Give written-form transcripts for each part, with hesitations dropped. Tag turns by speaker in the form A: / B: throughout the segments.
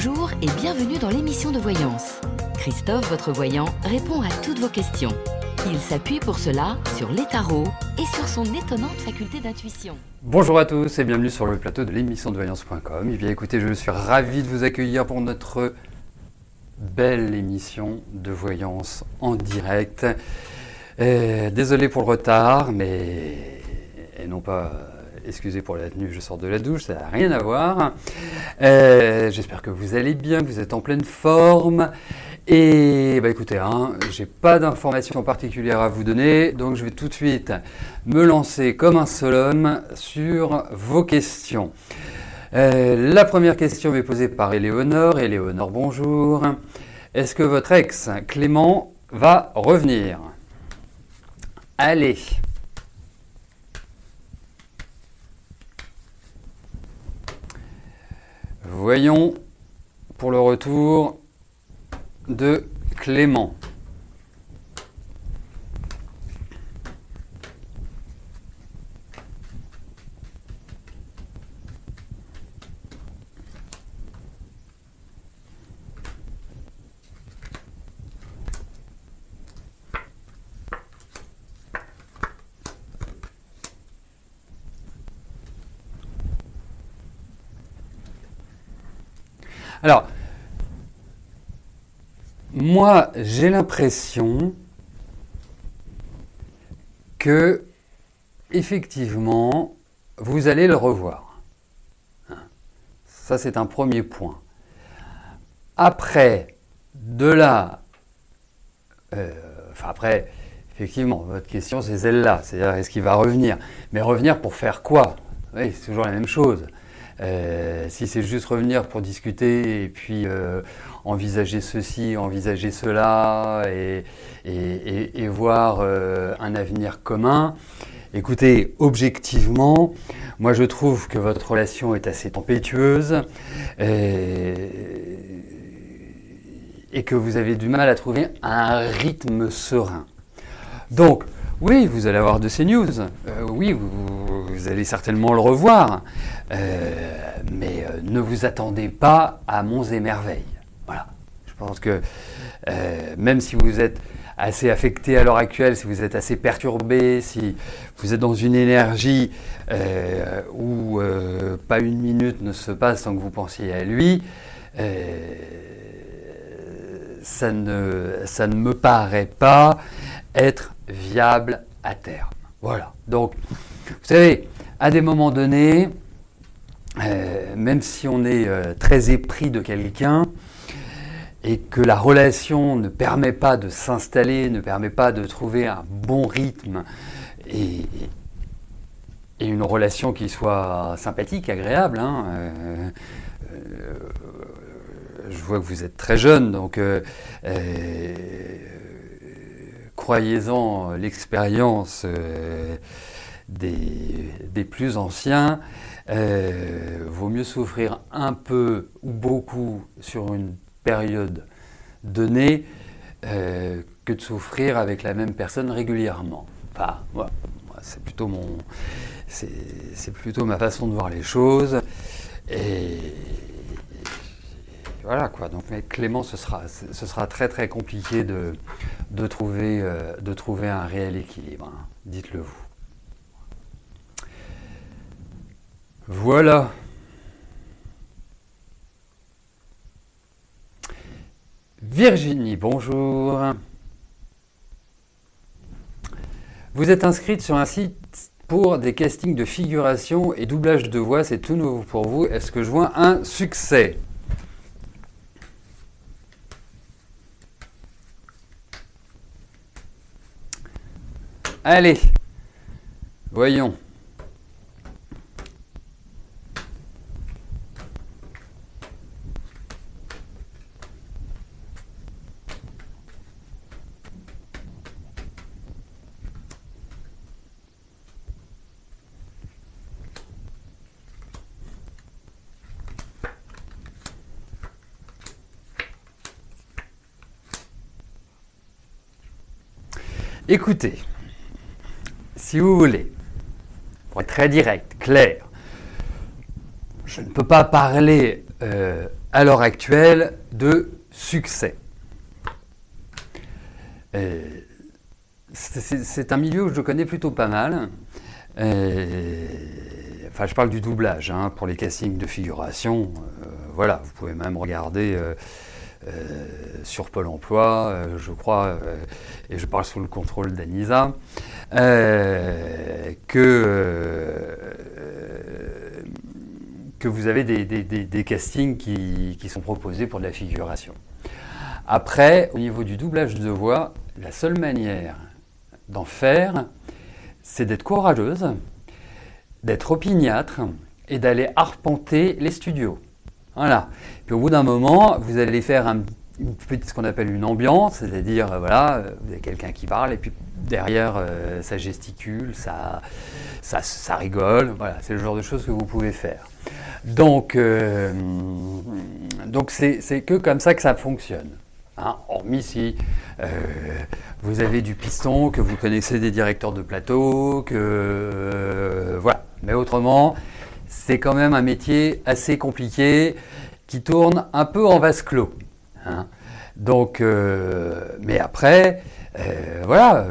A: Bonjour et bienvenue dans l'émission de voyance. Christophe, votre voyant, répond à toutes vos questions. Il s'appuie pour cela sur les tarots et sur son étonnante faculté d'intuition.
B: Bonjour à tous et bienvenue sur le plateau de l'émission de voyance.com. Eh bien écoutez, je suis ravi de vous accueillir pour notre belle émission de voyance en direct. Désolé pour le retard, mais et non pas excusez pour la tenue, je sors de la douche, ça n'a rien à voir. J'espère que vous allez bien, que vous êtes en pleine forme. Et écoutez, j'ai pas d'informations particulières à vous donner, donc je vais tout de suite me lancer comme un seul homme sur vos questions. La première question est posée par Éléonore. Éléonore, bonjour. Est-ce que votre ex, Clément, va revenir? Allez. Voyons pour le retour de Clément. Alors, moi, j'ai l'impression que, effectivement, vous allez le revoir. Ça, c'est un premier point. Après, de là, après, effectivement, votre question, c'est celle-là. C'est-à-dire, est-ce qu'il va revenir? Mais revenir pour faire quoi? Oui, c'est toujours la même chose. Si c'est juste revenir pour discuter et puis envisager ceci, envisager cela et voir un avenir commun, écoutez, objectivement, moi je trouve que votre relation est assez tempétueuse et que vous avez du mal à trouver un rythme serein. Donc, oui, vous allez avoir de ces news, oui, vous allez certainement le revoir, mais ne vous attendez pas à monts et merveilles. Voilà. Je pense que même si vous êtes assez affecté à l'heure actuelle, si vous êtes assez perturbé, si vous êtes dans une énergie où pas une minute ne se passe sans que vous pensiez à lui, ça ne me paraît pas être viable à terme. Voilà. Donc, vous savez, à des moments donnés, même si on est très épris de quelqu'un et que la relation ne permet pas de s'installer, ne permet pas de trouver un bon rythme et une relation qui soit sympathique, agréable, je vois que vous êtes très jeune, donc croyez-en l'expérience des plus anciens, vaut mieux souffrir un peu ou beaucoup sur une période donnée que de souffrir avec la même personne régulièrement. Enfin, voilà, c'est plutôt ma façon de voir les choses. Et voilà quoi. Donc avec Clément, ce sera très très compliqué de trouver un réel équilibre. Dites-le vous. Voilà. Virginie, bonjour. Vous êtes inscrite sur un site pour des castings de figuration et doublage de voix. C'est tout nouveau pour vous. Est-ce que je vois un succès? Allez, voyons. Écoutez, si vous voulez, pour être très direct, clair, je ne peux pas parler à l'heure actuelle de succès. C'est un milieu que je connais plutôt pas mal. Enfin, je parle du doublage, hein, pour les castings de figuration. Voilà, vous pouvez même regarder sur Pôle emploi, je crois, et je parle sous le contrôle d'Anisa, que vous avez des castings qui sont proposés pour de la figuration. Après, au niveau du doublage de voix, la seule manière d'en faire, c'est d'être courageuse, d'être opiniâtre et d'aller arpenter les studios. Voilà. Puis au bout d'un moment, vous allez faire ce qu'on appelle une ambiance, c'est-à-dire, voilà, vous avez quelqu'un qui parle et puis derrière, ça gesticule, ça rigole. Voilà, c'est le genre de choses que vous pouvez faire. Donc c'est que comme ça que ça fonctionne. Hein, hormis si vous avez du piston, que vous connaissez des directeurs de plateau, voilà. Mais autrement, c'est quand même un métier assez compliqué qui tourne un peu en vase clos. Hein. Donc, mais après, voilà,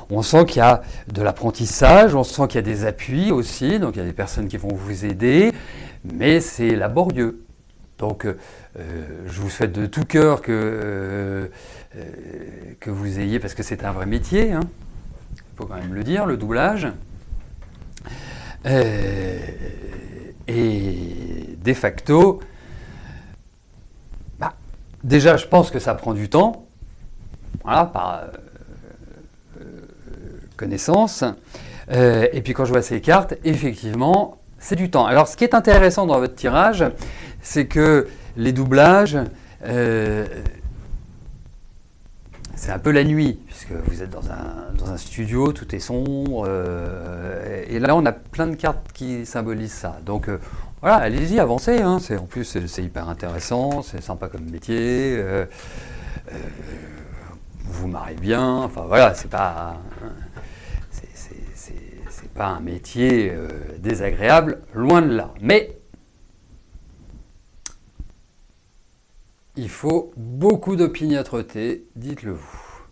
B: on sent qu'il y a de l'apprentissage, on sent qu'il y a des appuis aussi, donc il y a des personnes qui vont vous aider, mais c'est laborieux. Donc, je vous souhaite de tout cœur que vous ayez, parce que c'est un vrai métier, hein, il faut quand même le dire, le doublage. Et de facto, déjà, je pense que ça prend du temps, voilà, par connaissance. Et puis quand je vois ces cartes, effectivement, c'est du temps. Alors, ce qui est intéressant dans votre tirage, c'est que les doublages, c'est un peu la nuit, puisque vous êtes dans un studio, tout est sombre, et là on a plein de cartes qui symbolisent ça. Donc voilà, allez-y, avancez, hein. En plus c'est hyper intéressant, c'est sympa comme métier, vous vous marrez bien, enfin voilà, c'est pas un métier désagréable, loin de là. Mais il faut beaucoup d'opiniâtreté, dites-le vous.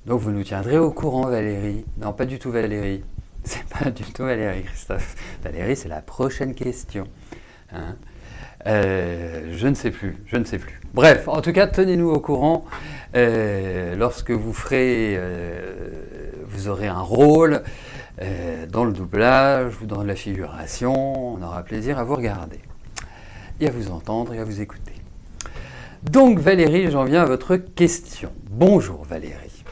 B: Donc vous nous tiendrez au courant, Valérie. Non, pas du tout Valérie. C'est pas du tout Valérie, Christophe. Valérie, c'est la prochaine question. Hein, je ne sais plus. Bref, en tout cas, tenez-nous au courant lorsque vous aurez un rôle dans le doublage ou dans la figuration. On aura plaisir à vous regarder et à vous entendre et à vous écouter. Donc Valérie, j'en viens à votre question. Bonjour Valérie.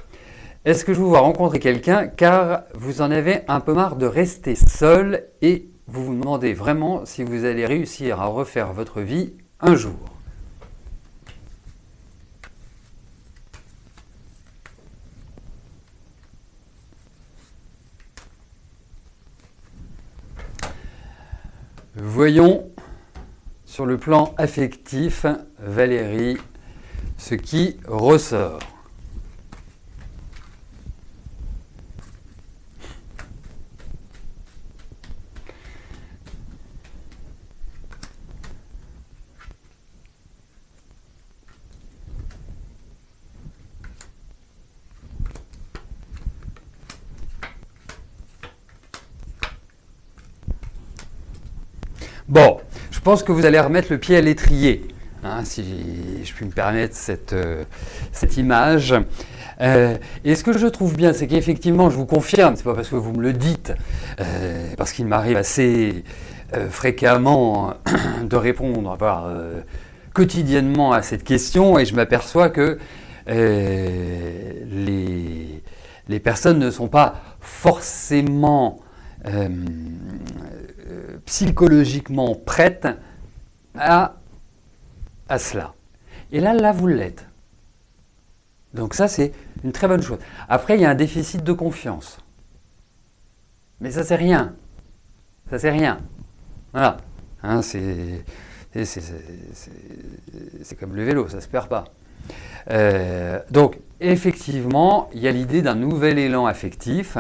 B: Est-ce que je vous vois rencontrer quelqu'un car vous en avez un peu marre de rester seul et vous vous demandez vraiment si vous allez réussir à refaire votre vie un jour? Voyons sur le plan affectif, Valérie, ce qui ressort. Bon, je pense que vous allez remettre le pied à l'étrier, hein, si je puis me permettre cette image. Et ce que je trouve bien, c'est qu'effectivement, je vous confirme, c'est pas parce que vous me le dites, parce qu'il m'arrive assez fréquemment de répondre quotidiennement à cette question, et je m'aperçois que les personnes ne sont pas forcément psychologiquement prêtes à cela. Et là, vous l'êtes. Donc ça, c'est une très bonne chose. Après, il y a un déficit de confiance. Mais ça, c'est rien. Ça, c'est rien. Voilà. Hein, c'est comme le vélo, ça ne se perd pas. Donc, effectivement, il y a l'idée d'un nouvel élan affectif,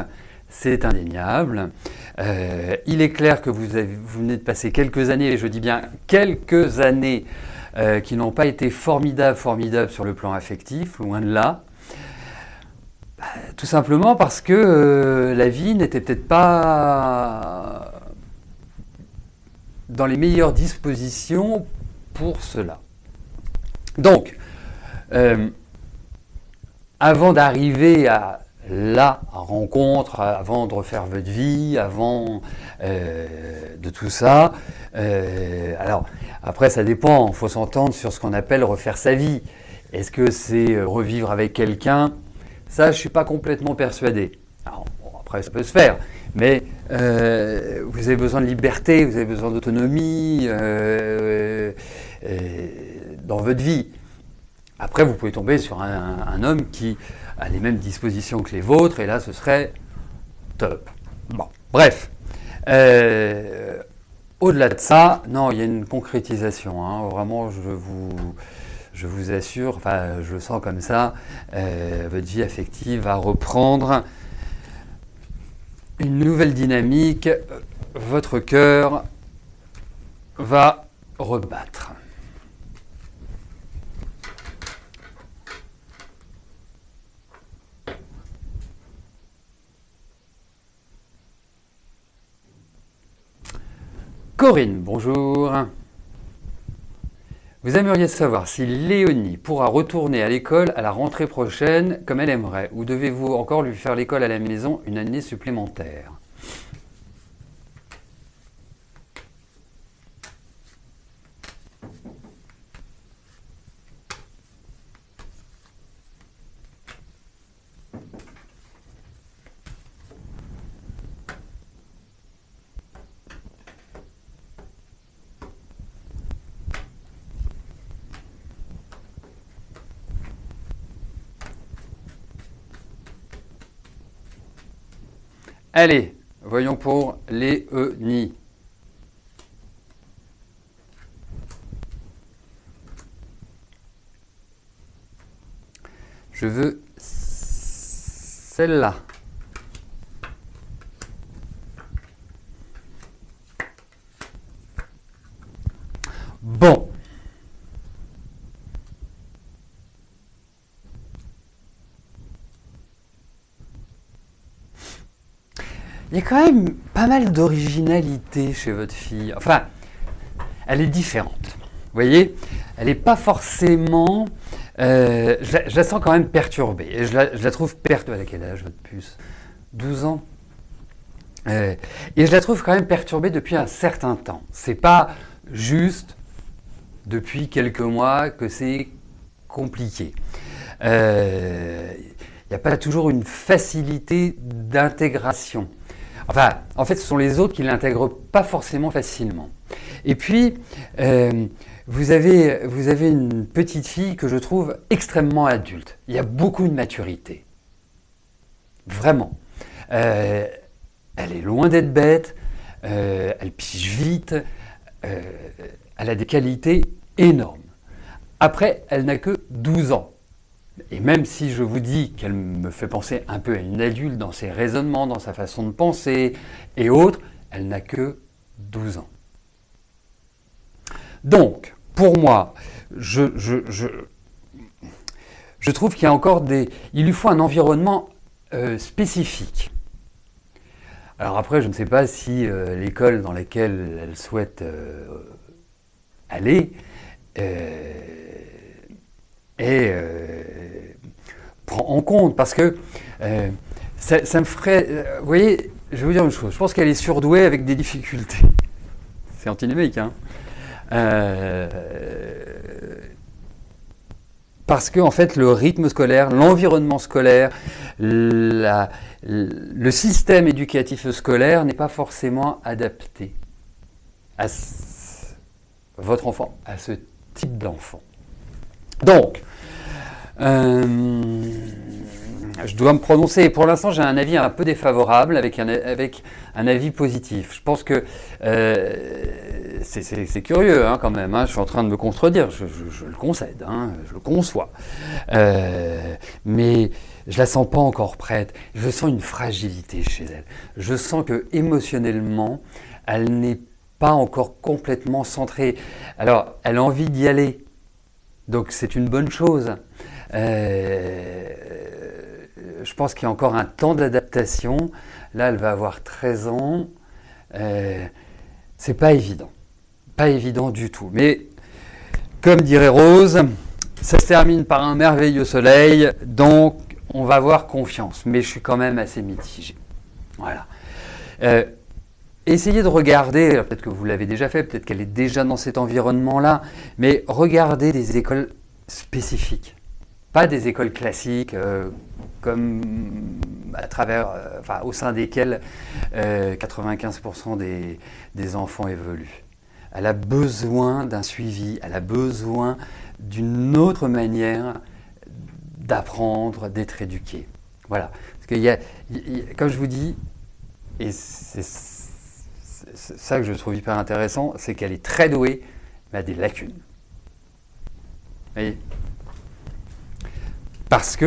B: c'est indéniable. Il est clair que vous venez de passer quelques années, et je dis bien quelques années, qui n'ont pas été formidables sur le plan affectif, loin de là. Tout simplement parce que la vie n'était peut-être pas dans les meilleures dispositions pour cela. Donc, avant d'arriver à la rencontre, avant de refaire votre vie, avant de tout ça, alors après ça dépend, il faut s'entendre sur ce qu'on appelle refaire sa vie. Est-ce que c'est revivre avec quelqu'un? Ça, je ne suis pas complètement persuadé. Alors, bon, après, ça peut se faire, mais vous avez besoin de liberté, vous avez besoin d'autonomie dans votre vie. Après, vous pouvez tomber sur un homme qui a les mêmes dispositions que les vôtres, et là, ce serait top. Bon, bref. Au-delà de ça, non, il y a une concrétisation. Hein. Vraiment, je vous assure, enfin, je le sens comme ça, votre vie affective va reprendre une nouvelle dynamique, votre cœur va rebattre. Corinne, bonjour. Vous aimeriez savoir si Léonie pourra retourner à l'école à la rentrée prochaine comme elle aimerait, ou devez-vous encore lui faire l'école à la maison une année supplémentaire? Allez, voyons pour Léonie. Je veux celle-là. Bon. Il y a quand même pas mal d'originalité chez votre fille. Enfin, elle est différente. Vous voyez, elle n'est pas forcément... je la sens quand même perturbée. Et je la trouve perturbée. À quel âge, votre puce? 12 ans. Et je la trouve quand même perturbée depuis un certain temps. C'est pas juste depuis quelques mois que c'est compliqué. Il n'y a pas toujours une facilité d'intégration. Enfin, en fait, ce sont les autres qui ne l'intègrent pas forcément facilement. Et puis, vous avez une petite fille que je trouve extrêmement adulte. Il y a beaucoup de maturité. Vraiment. Elle est loin d'être bête, elle pige vite, elle a des qualités énormes. Après, elle n'a que 12 ans. Et même si je vous dis qu'elle me fait penser un peu à une adulte dans ses raisonnements, dans sa façon de penser et autres, elle n'a que 12 ans. Donc, pour moi, je trouve qu'il y a encore il lui faut un environnement spécifique. Alors après, je ne sais pas si l'école dans laquelle elle souhaite aller prend en compte, parce que ça me ferait... vous voyez, je vais vous dire une chose, je pense qu'elle est surdouée avec des difficultés. C'est antinomique, hein. Parce que en fait, le rythme scolaire, l'environnement scolaire, le système éducatif scolaire n'est pas forcément adapté à votre enfant, à ce type d'enfant. Donc, je dois me prononcer. Pour l'instant, j'ai un avis un peu défavorable avec un avis positif. Je pense que c'est curieux hein, quand même, hein, je suis en train de me contredire, je le concède, hein, je le conçois. Mais je la sens pas encore prête, je sens une fragilité chez elle. Je sens que émotionnellement, elle n'est pas encore complètement centrée. Alors, elle a envie d'y aller, donc c'est une bonne chose. Je pense qu'il y a encore un temps d'adaptation. Là, elle va avoir 13 ans. C'est pas évident. Pas évident du tout. Mais, comme dirait Rose, ça se termine par un merveilleux soleil. Donc, on va avoir confiance. Mais je suis quand même assez mitigé. Voilà. Essayez de regarder, peut-être que vous l'avez déjà fait, peut-être qu'elle est déjà dans cet environnement-là, mais regardez des écoles spécifiques. Pas des écoles classiques comme à travers, au sein desquelles 95% des enfants évoluent. Elle a besoin d'un suivi, elle a besoin d'une autre manière d'apprendre, d'être éduquée. Voilà. Parce qu'il y a, comme je vous dis, et c'est ça que je trouve hyper intéressant, c'est qu'elle est très douée, mais a des lacunes. Vous voyez ? Parce que,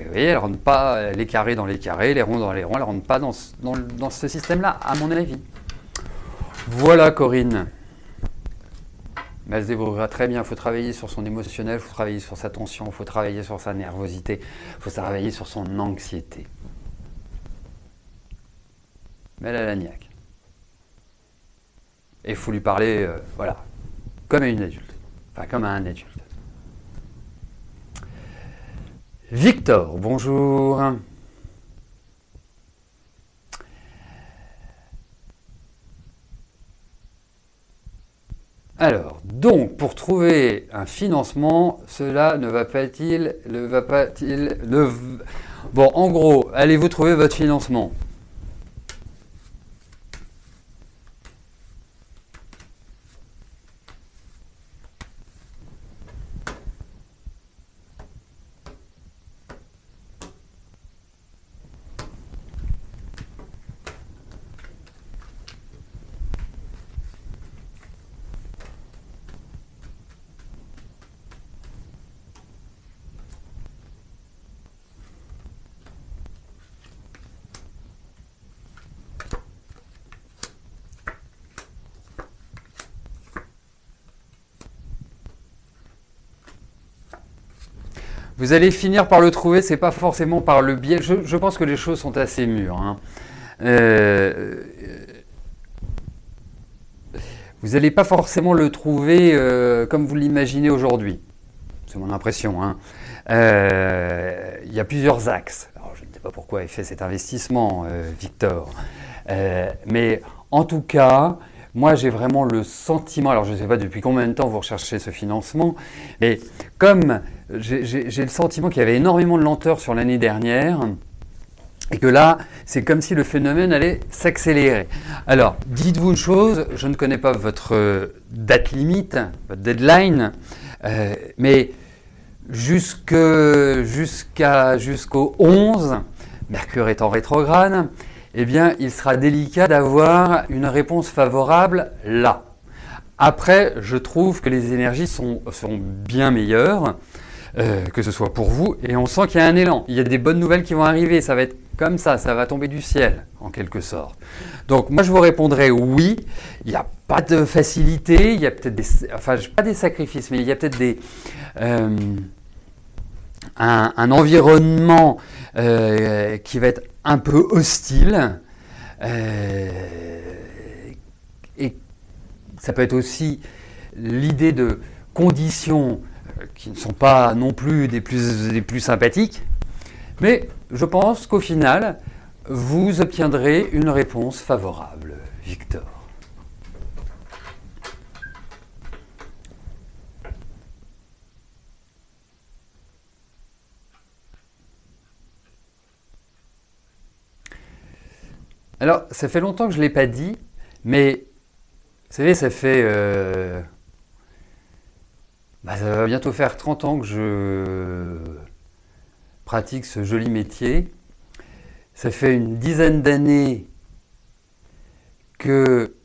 B: vous voyez, elle ne rentre pas les carrés dans les carrés, les ronds dans les ronds, elle ne rentre pas dans ce système-là, à mon avis. Voilà, Corinne. Mais elle se débrouillera très bien. Il faut travailler sur son émotionnel, il faut travailler sur sa tension, il faut travailler sur sa nervosité, il faut travailler sur son anxiété. Mais elle a la niaque. Et il faut lui parler, comme à une adulte. Enfin, comme à un adulte. Victor, bonjour. Alors, donc, pour trouver un financement, cela ne va pas-il, Bon, en gros, allez-vous trouver votre financement? Vous allez finir par le trouver, c'est pas forcément par le biais. Je pense que les choses sont assez mûres. Hein. Vous n'allez pas forcément le trouver comme vous l'imaginez aujourd'hui. C'est mon impression. Hein. Il y a plusieurs axes. Alors, je ne sais pas pourquoi il fait cet investissement, Victor. Mais en tout cas, moi j'ai vraiment le sentiment, alors je ne sais pas depuis combien de temps vous recherchez ce financement, mais comme j'ai le sentiment qu'il y avait énormément de lenteur sur l'année dernière, et que là, c'est comme si le phénomène allait s'accélérer. Alors, dites-vous une chose, je ne connais pas votre date limite, votre deadline, mais jusqu'au 11, Mercure est en rétrograde, eh bien, il sera délicat d'avoir une réponse favorable là. Après, je trouve que les énergies sont bien meilleures, que ce soit pour vous, et on sent qu'il y a un élan. Il y a des bonnes nouvelles qui vont arriver, ça va être comme ça va tomber du ciel, en quelque sorte. Donc, moi, je vous répondrai oui, il n'y a pas de facilité, il y a peut-être pas des sacrifices, mais il y a peut-être un environnement qui va être un peu hostile, et ça peut être aussi l'idée de conditions qui ne sont pas non plus des plus sympathiques, mais je pense qu'au final, vous obtiendrez une réponse favorable, Victor. Alors, ça fait longtemps que je ne l'ai pas dit, mais vous savez, ça va bientôt faire 30 ans que je pratique ce joli métier. Ça fait une dizaine d'années que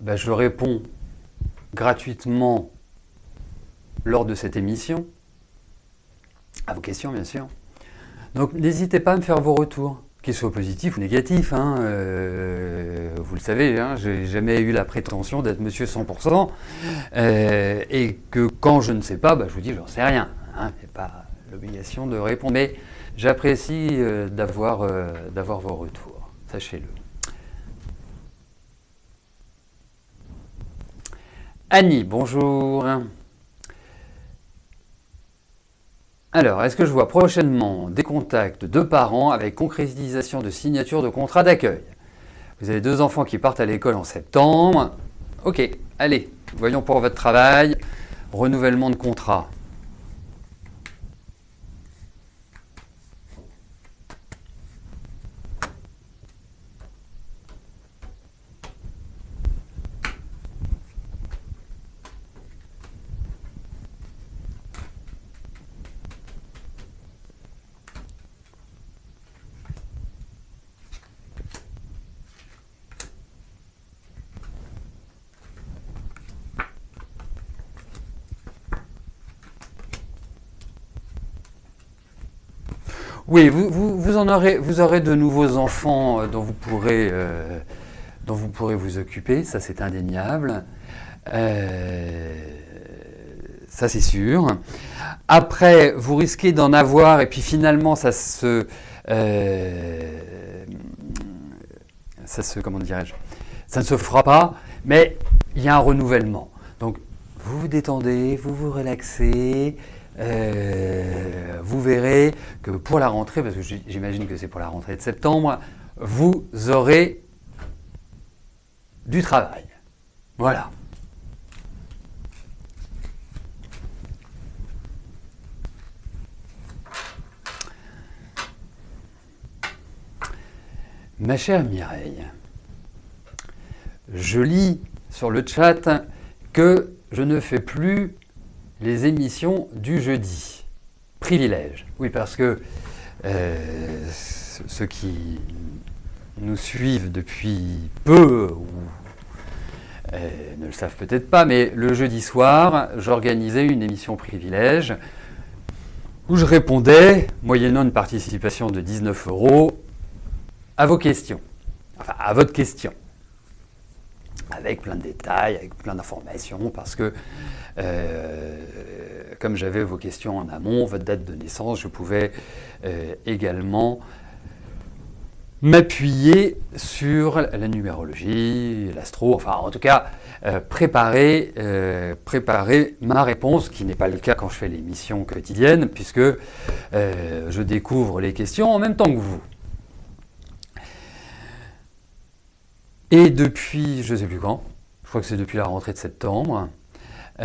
B: ben, je réponds gratuitement lors de cette émission, à vos questions bien sûr. Donc n'hésitez pas à me faire vos retours, qu'ils soient positifs ou négatifs. Hein. Vous le savez, hein, j'ai jamais eu la prétention d'être monsieur 100%, et que quand je ne sais pas, ben, je vous dis j'en sais rien. Hein, c'est pas l'obligation de répondre, mais j'apprécie d'avoir vos retours, sachez-le. Annie, bonjour. Alors, est-ce que je vois prochainement des contacts de parents avec concrétisation de signature de contrat d'accueil? Vous avez 2 enfants qui partent à l'école en septembre. Ok, allez, voyons pour votre travail. Renouvellement de contrat. Oui, vous aurez de nouveaux enfants dont vous pourrez vous occuper, ça c'est indéniable, ça c'est sûr. Après, vous risquez d'en avoir et puis finalement comment dirais-je, ça ne se fera pas, mais il y a un renouvellement. Donc vous vous détendez, vous vous relaxez. Vous verrez que pour la rentrée, parce que j'imagine que c'est pour la rentrée de septembre, vous aurez du travail. Voilà. Ma chère Mireille, je lis sur le chat que je ne fais plus les émissions du jeudi. Privilège. Oui, parce que ceux qui nous suivent depuis peu ou ne le savent peut-être pas, mais le jeudi soir, j'organisais une émission privilège où je répondais, moyennant une participation de 19 € à vos questions. Enfin, à votre question. Avec plein de détails, avec plein d'informations, parce que comme j'avais vos questions en amont, votre date de naissance, je pouvais également m'appuyer sur la numérologie, l'astro, enfin en tout cas préparer ma réponse, qui n'est pas le cas quand je fais l'émission quotidienne, puisque je découvre les questions en même temps que vous. Et depuis, je ne sais plus quand, je crois que c'est depuis la rentrée de septembre, je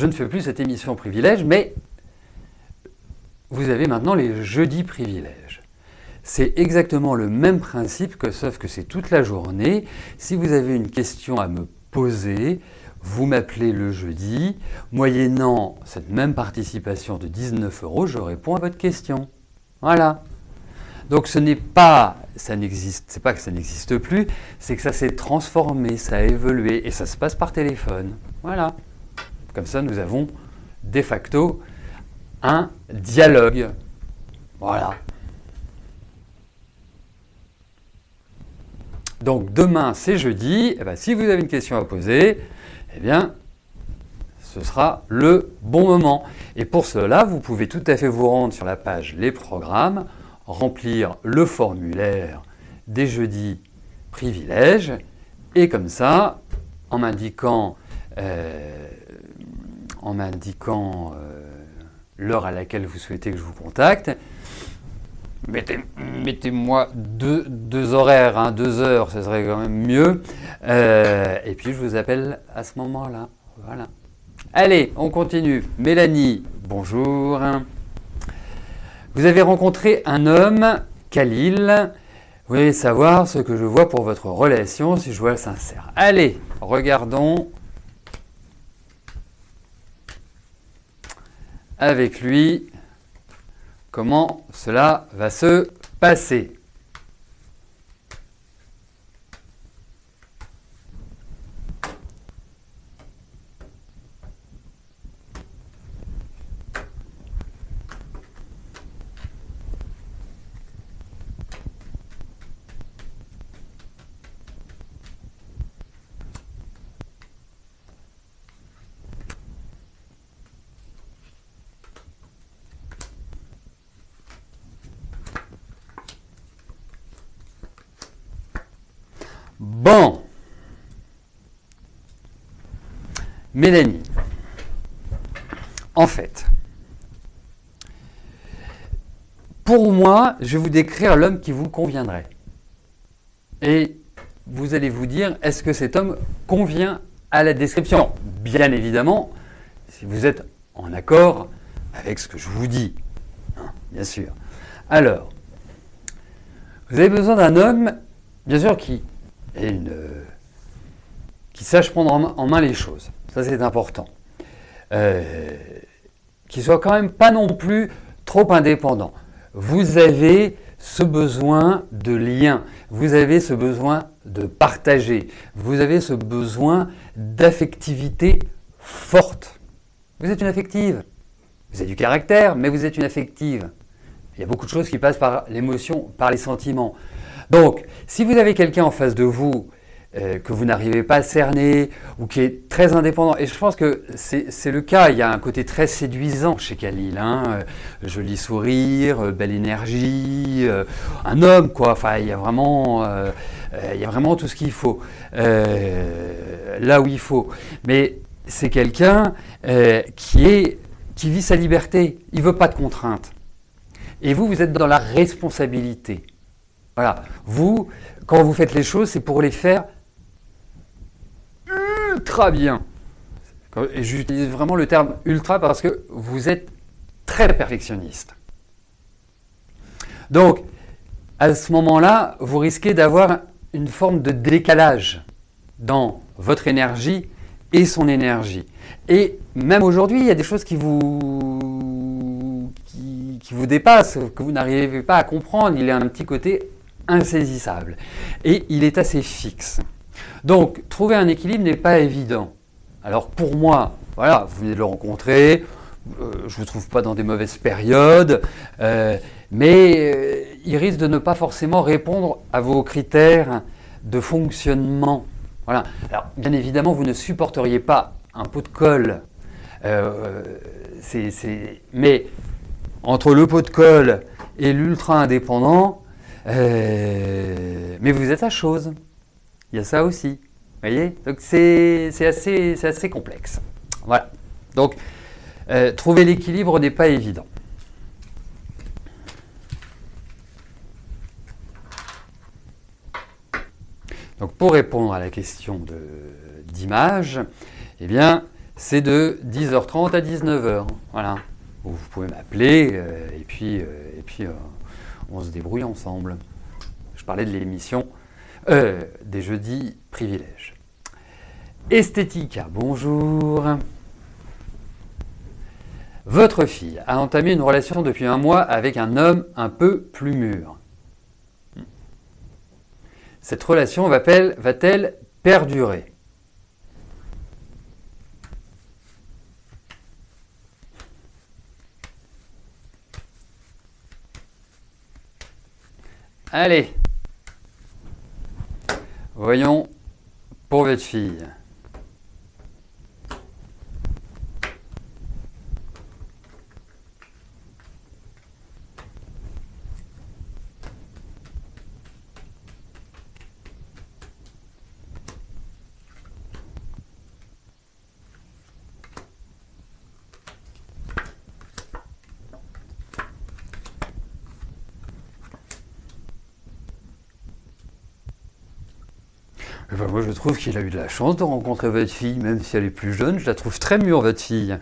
B: ne fais plus cette émission privilège, mais vous avez maintenant les jeudis privilèges. C'est exactement le même principe, sauf que c'est toute la journée. Si vous avez une question à me poser, vous m'appelez le jeudi, moyennant cette même participation de 19 €, je réponds à votre question. Voilà. Donc ce n'est pas, c'est pas que ça n'existe plus, c'est que ça s'est transformé, ça a évolué, et ça se passe par téléphone. Voilà. Comme ça, nous avons de facto un dialogue. Voilà. Donc demain, c'est jeudi. Et bien, si vous avez une question à poser, eh bien, ce sera le bon moment. Et pour cela, vous pouvez tout à fait vous rendre sur la page Les Programmes, remplir le formulaire des jeudis privilèges, et comme ça, en m'indiquant l'heure à laquelle vous souhaitez que je vous contacte, mettez-moi deux horaires, hein, 2 heures, ce serait quand même mieux, et puis je vous appelle à ce moment-là. Voilà. Allez, on continue. Mélanie, bonjour. Vous avez rencontré un homme, Khalil. Vous voulez savoir ce que je vois pour votre relation, si je vois sincère. Allez, regardons avec lui comment cela va se passé. Bon, Mélanie, en fait, pour moi, je vais vous décrire l'homme qui vous conviendrait. Et vous allez vous dire, est-ce que cet homme convient à la description? Bien évidemment, si vous êtes en accord avec ce que je vous dis, hein, bien sûr. Alors, vous avez besoin d'un homme, bien sûr, qui sache prendre en main les choses. Ça, c'est important. Qui soit quand même pas non plus trop indépendant. Vous avez ce besoin de lien, vous avez ce besoin de partager, vous avez ce besoin d'affectivité forte. Vous êtes une affective. Vous avez du caractère, mais vous êtes une affective. Il y a beaucoup de choses qui passent par l'émotion, par les sentiments. Donc, si vous avez quelqu'un en face de vous que vous n'arrivez pas à cerner ou qui est très indépendant, et je pense que c'est le cas, il y a un côté très séduisant chez Khalil, hein, joli sourire, belle énergie, un homme quoi, enfin il y a vraiment tout ce qu'il faut, là où il faut. Mais c'est quelqu'un qui vit sa liberté, il ne veut pas de contraintes. Et vous êtes dans la responsabilité. Voilà. Vous, quand vous faites les choses, c'est pour les faire ultra bien. Et j'utilise vraiment le terme ultra parce que vous êtes très perfectionniste. Donc, à ce moment-là, vous risquez d'avoir une forme de décalage dans votre énergie et son énergie. Et même aujourd'hui, il y a des choses qui vous dépassent, que vous n'arrivez pas à comprendre. Il y a un petit côté insaisissable. Et il est assez fixe. Donc, trouver un équilibre n'est pas évident. Alors pour moi, voilà, vous venez de le rencontrer, je ne vous trouve pas dans des mauvaises périodes, mais il risque de ne pas forcément répondre à vos critères de fonctionnement. Voilà. Alors, bien évidemment, vous ne supporteriez pas un pot de colle, mais entre le pot de colle et l'ultra indépendant, mais vous êtes à chose. Il y a ça aussi. Vous voyez? Donc c'est assez complexe. Voilà. Donc trouver l'équilibre n'est pas évident. Donc pour répondre à la question d'image, eh bien c'est de 10h30 à 19h. Voilà. Vous pouvez m'appeler et puis on se débrouille ensemble. Je parlais de l'émission des jeudis privilèges. Esthética, bonjour. Votre fille a entamé une relation depuis 1 mois avec un homme un peu plus mûr. Cette relation va-t-elle perdurer? Allez, voyons pour votre fille. Ben moi, je trouve qu'il a eu de la chance de rencontrer votre fille, même si elle est plus jeune. Je la trouve très mûre, votre fille.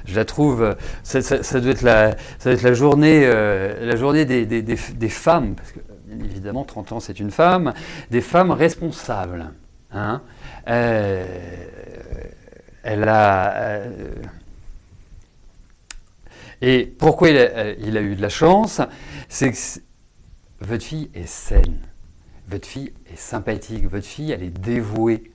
B: Je la trouve. Ça doit être la journée des femmes, parce que bien évidemment, 30 ans, c'est une femme, des femmes responsables. Hein. Et pourquoi il a eu de la chance? C'est que votre fille est saine, votre fille est sympathique, votre fille, elle est dévouée.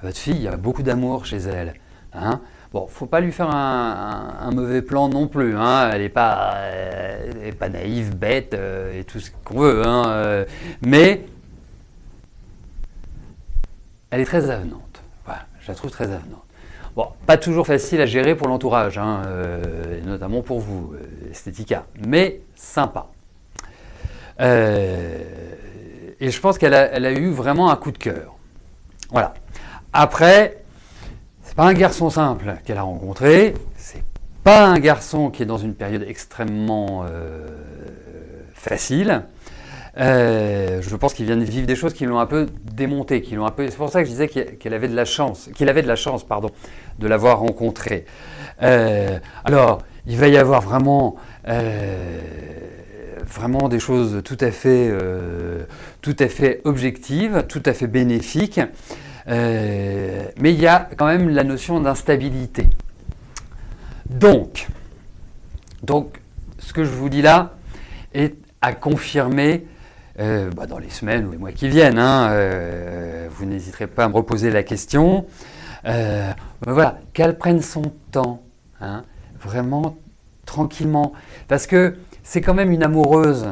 B: Votre fille, il y a beaucoup d'amour chez elle. Hein. Bon, faut pas lui faire un mauvais plan non plus. Hein. Elle n'est pas naïve, bête et tout ce qu'on veut. Hein. Mais elle est très avenante. Voilà, je la trouve très avenante. Bon, pas toujours facile à gérer pour l'entourage, hein, et notamment pour vous, Esthética, mais sympa. Et je pense qu'elle a eu vraiment un coup de cœur. Voilà. Après, c'est pas un garçon simple qu'elle a rencontré, c'est pas un garçon qui est dans une période extrêmement facile. Je pense qu'il vient de vivre des choses qui l'ont un peu démonté, qui l'ont un peu. C'est pour ça que je disais qu'il avait de la chance, pardon, de l'avoir rencontré. Alors, il va y avoir vraiment des choses tout à fait objectives, tout à fait bénéfiques. Mais il y a quand même la notion d'instabilité. Donc, ce que je vous dis là est à confirmer dans les semaines ou les mois qui viennent. Hein, vous n'hésiterez pas à me reposer la question. Voilà, qu'elle prenne son temps, hein, vraiment tranquillement, parce que c'est quand même une amoureuse.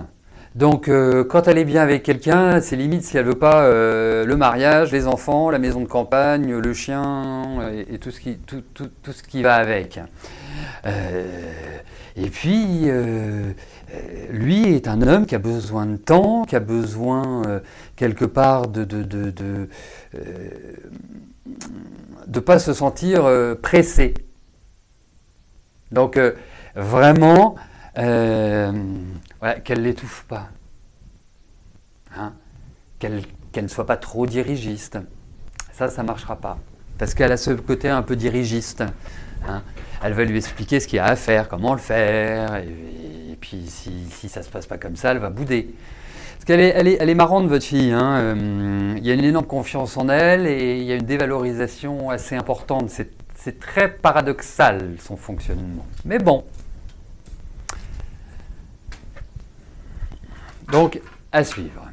B: Donc, quand elle est bien avec quelqu'un, c'est limite si elle veut pas le mariage, les enfants, la maison de campagne, le chien et tout ce qui va avec. Et puis, lui est un homme qui a besoin de temps, qui a besoin quelque part de pas se sentir pressé. Donc, vraiment. Voilà, qu'elle ne l'étouffe pas, hein, qu'elle ne soit pas trop dirigiste. Ça ne marchera pas, parce qu'elle a ce côté un peu dirigiste. Hein. Elle va lui expliquer ce qu'il y a à faire, comment le faire, et puis si ça ne se passe pas comme ça, elle va bouder. Parce qu'elle est marrante, votre fille. Hein. Il y a une énorme confiance en elle, et il y a une dévalorisation assez importante. C'est très paradoxal, son fonctionnement. Mais bon. Donc, à suivre.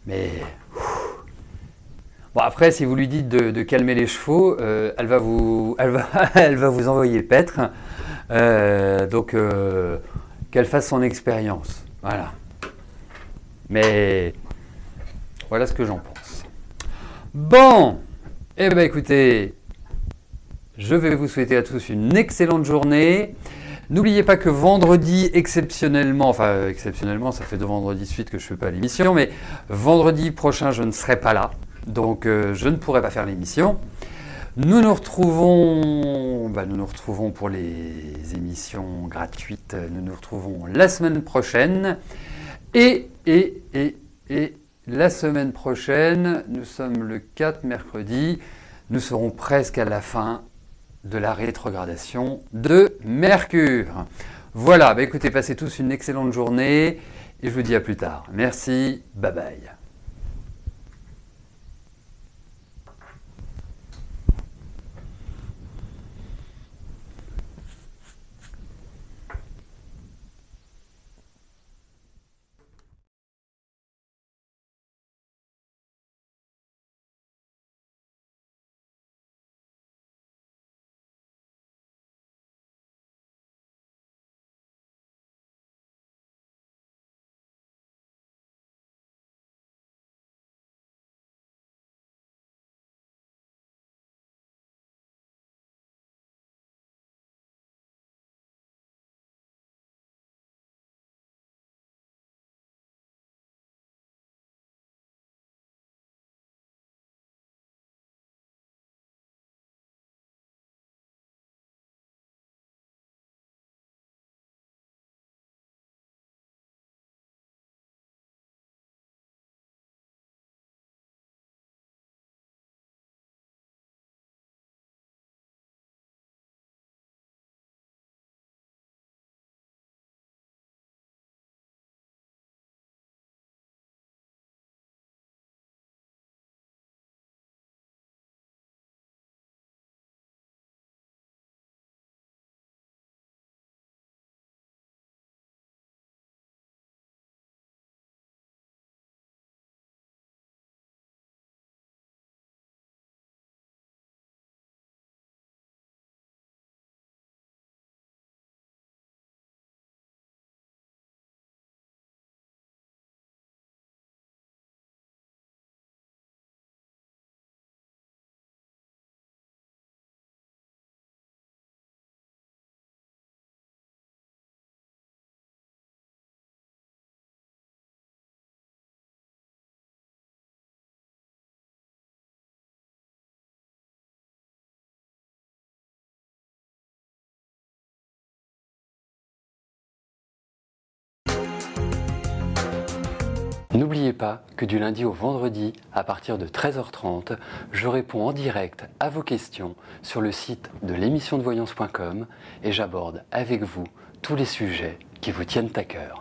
B: Mais, bon, après, si vous lui dites de calmer les chevaux, elle va vous envoyer paître. Donc, qu'elle fasse son expérience. Voilà. Mais, voilà ce que j'en pense. Bon, eh bien, écoutez, je vais vous souhaiter à tous une excellente journée. N'oubliez pas que vendredi, exceptionnellement, ça fait 2 vendredis de suite que je ne fais pas l'émission, mais vendredi prochain, je ne serai pas là, donc je ne pourrai pas faire l'émission. Nous nous retrouvons pour les émissions gratuites, nous nous retrouvons la semaine prochaine, et la semaine prochaine, nous sommes le 4 mercredi, nous serons presque à la fin de la rétrogradation de Mercure. Voilà, écoutez, passez tous une excellente journée et je vous dis à plus tard. Merci, bye bye. N'oubliez pas que du lundi au vendredi, à partir de 13h30, je réponds en direct à vos questions sur le site de l'émissiondevoyance.com et j'aborde avec vous tous les sujets qui vous tiennent à cœur.